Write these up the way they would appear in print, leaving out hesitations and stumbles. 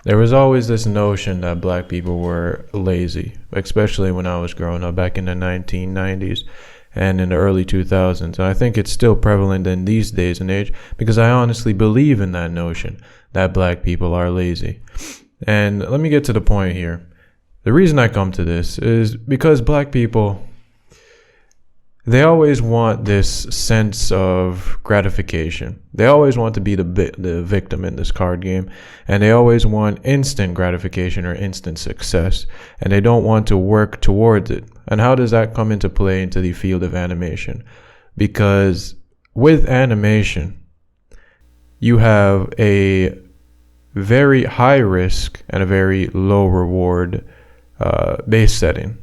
There was always this notion that black people were lazy, especially when I was growing up back in the 1990s and in the early 2000s. And I think it's still prevalent in these days and age because I honestly believe in that notion that black people are lazy. And let me get to the point here. The reason I come to this is because black people, they always want this sense of gratification. They always want to be the victim in this card game, and they always want instant gratification or instant success, and they don't want to work towards it. And how does that come into play into the field of animation? Because with animation, you have a very high risk and a very low reward base setting.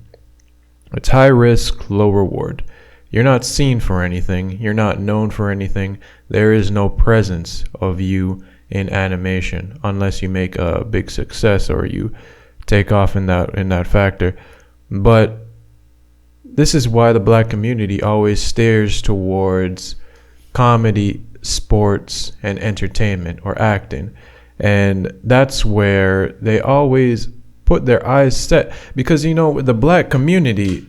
It's high risk, low reward. You're not seen for anything. You're not known for anything. There is no presence of you in animation unless you make a big success or you take off in that factor. But this is why the black community always steers towards comedy, sports, and entertainment or acting. And that's where they always put their eyes set, because with the black community,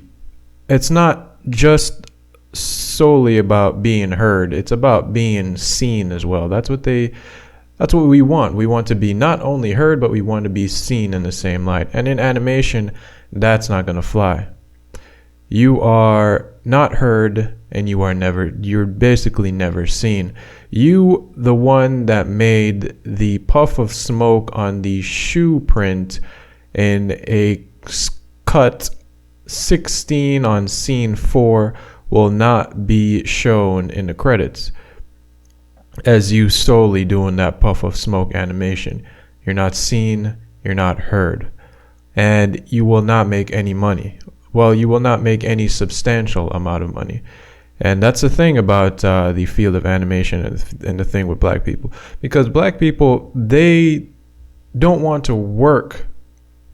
it's not just solely about being heard, it's about being seen as well. That's what we want. We want to be not only heard, but we want to be seen in the same light. And in animation, that's not going to fly. You are not heard and you're basically never seen. You, the one that made the puff of smoke on the shoe print in a cut 16 on scene 4 will not be shown in the credits as you solely doing that puff of smoke animation. You're not seen, you're not heard, and you will not make any money. Well, you will not make any substantial amount of money. And that's the thing about the field of animation and the thing with black people, because black people, they don't want to work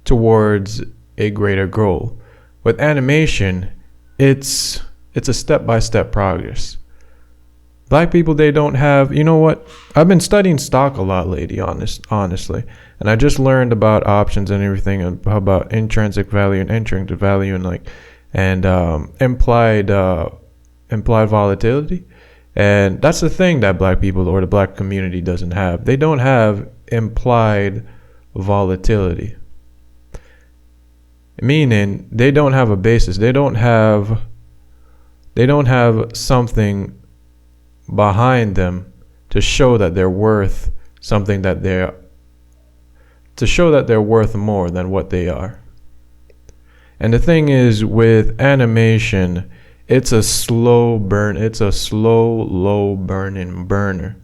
towards a greater goal. With animation, it's a step-by-step progress. Black people, they don't have, I've been studying stock a lot lately, honestly. And I just learned about options and everything, and about intrinsic value and extrinsic value and implied volatility. And that's the thing that black people or the black community doesn't have. They don't have implied volatility. Meaning they don't have a basis. They don't have something behind them to show that they're worth something, to show that they're worth more than what they are. And the thing is, with animation, it's a slow burn. It's a slow, low burning burner.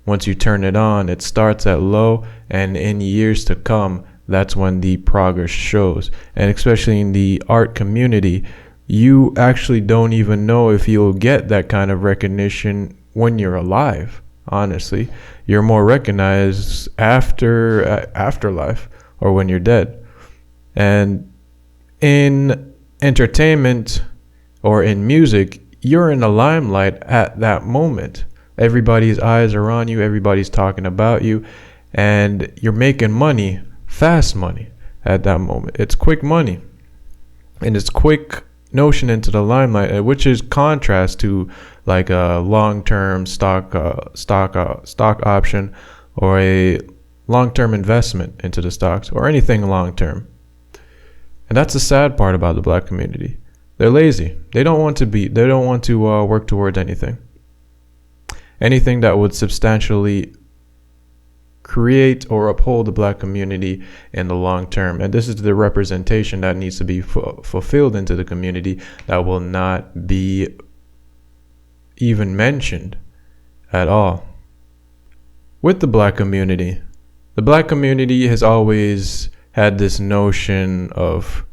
Once you turn it on, it starts at low, and in years to come, that's when the progress shows. And especially in the art community, you actually don't even know if you'll get that kind of recognition when you're alive. Honestly, you're more recognized afterlife or when you're dead. And in entertainment or in music, you're in the limelight at that moment. Everybody's eyes are on you, everybody's talking about you, and you're making money, fast money at that moment. It's quick money, and it's quick notion into the limelight, which is contrast to like a long-term stock option or a long-term investment into the stocks or anything long-term. And that's the sad part about the black community. They're lazy. They don't want to work towards anything that would substantially create or uphold the black community in the long term. And this is the representation that needs to be fulfilled into the community that will not be even mentioned at all. With the black community has always had this notion of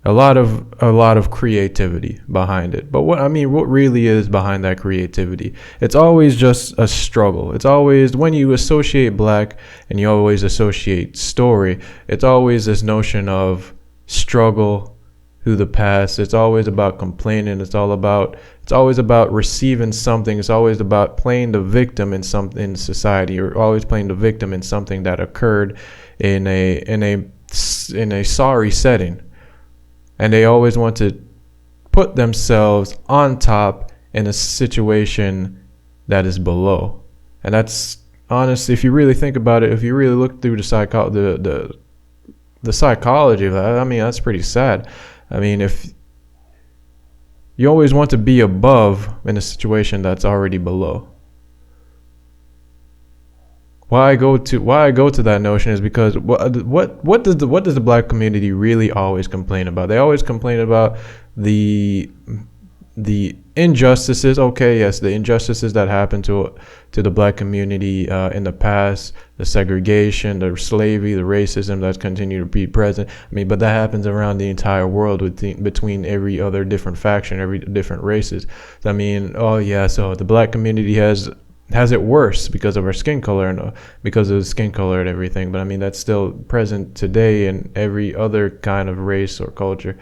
a lot of creativity behind it. But what really is behind that creativity? It's always just a struggle. It's always, when you associate black and you always associate story, it's always this notion of struggle through the past. It's always about complaining. It's always about receiving something. It's always about playing the victim in society, or always playing the victim in something that occurred in a sorry setting. And they always want to put themselves on top in a situation that is below. And that's honestly, if you really think about it, if you really look through the psychology of that, I mean, that's pretty sad. I mean, if you always want to be above in a situation that's already below. Why I go to that notion is because what does the black community really always complain about? They always complain about the injustices. Okay, yes, the injustices that happened to the black community in the past, the segregation, the slavery, the racism that's continued to be present. I mean, but that happens around the entire world between every other different faction, every different races. I mean, oh yeah, so the black community has it worse because of our skin color and because of the skin color and everything. But I mean, that's still present today in every other kind of race or culture.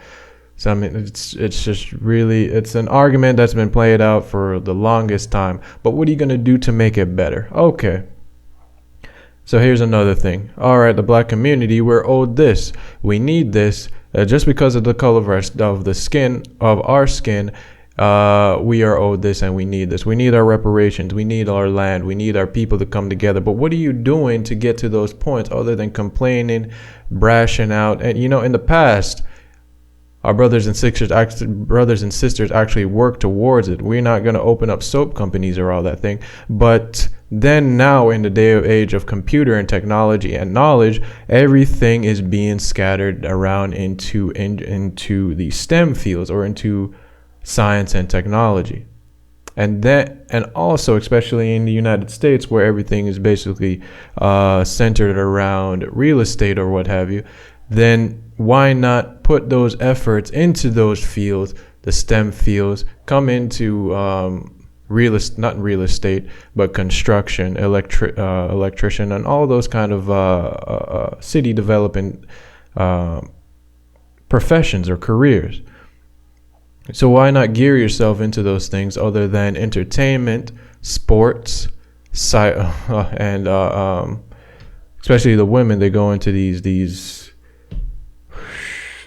So I mean, it's just really, it's an argument that's been played out for the longest time. But what are you going to do to make it better? Okay. So here's another thing. All right, the black community, we're owed this. We need this. Just because of the color of the skin, of our skin, we are owed this and we need this. We need our reparations. We need our land. We need our people to come together. But what are you doing to get to those points other than complaining, brashing out? And, you know, in the past, our brothers and sisters actually work towards it. We're not going to open up soap companies or all that thing. But then now, in the age of computer and technology and knowledge, everything is being scattered around into the STEM fields, or into science and technology. And also, especially in the United States, where everything is basically centered around real estate or what have you, then why not put those efforts into those fields, the STEM fields, come into not real estate, but construction, electrician, and all those kind of city development professions or careers. So why not gear yourself into those things other than entertainment, sports, and especially the women, they go into these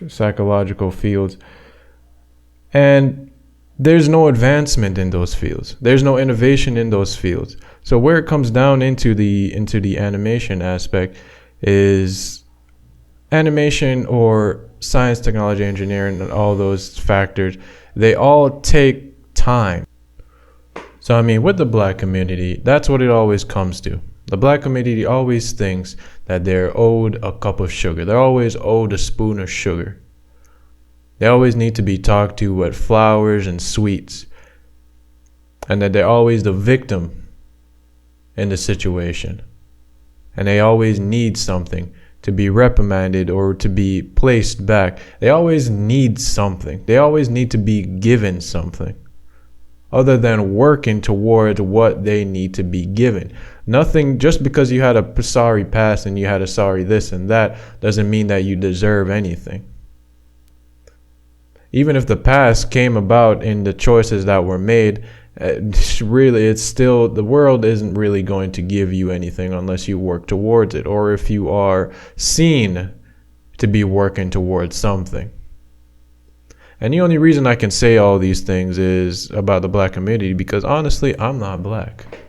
psychological fields, and there's no advancement in those fields. There's no innovation in those fields. So where it comes down into the animation aspect is animation or science, technology, engineering, and all those factors, they all take time. So I mean, with the black community, that's what it always comes to. The black community always thinks that they're owed a cup of sugar. They're always owed a spoon of sugar. They always need to be talked to with flowers and sweets. And that they're always the victim in the situation. And they always need something to be reprimanded or to be placed back. They always need something. They always need to be given something, other than working towards what they need to be given. Nothing, just because you had a sorry past and you had a sorry this and that, doesn't mean that you deserve anything. Even if the past came about in the choices that were made, it's still, the world isn't really going to give you anything unless you work towards it, or if you are seen to be working towards something. And the only reason I can say all these things is about the black community because honestly, I'm not black.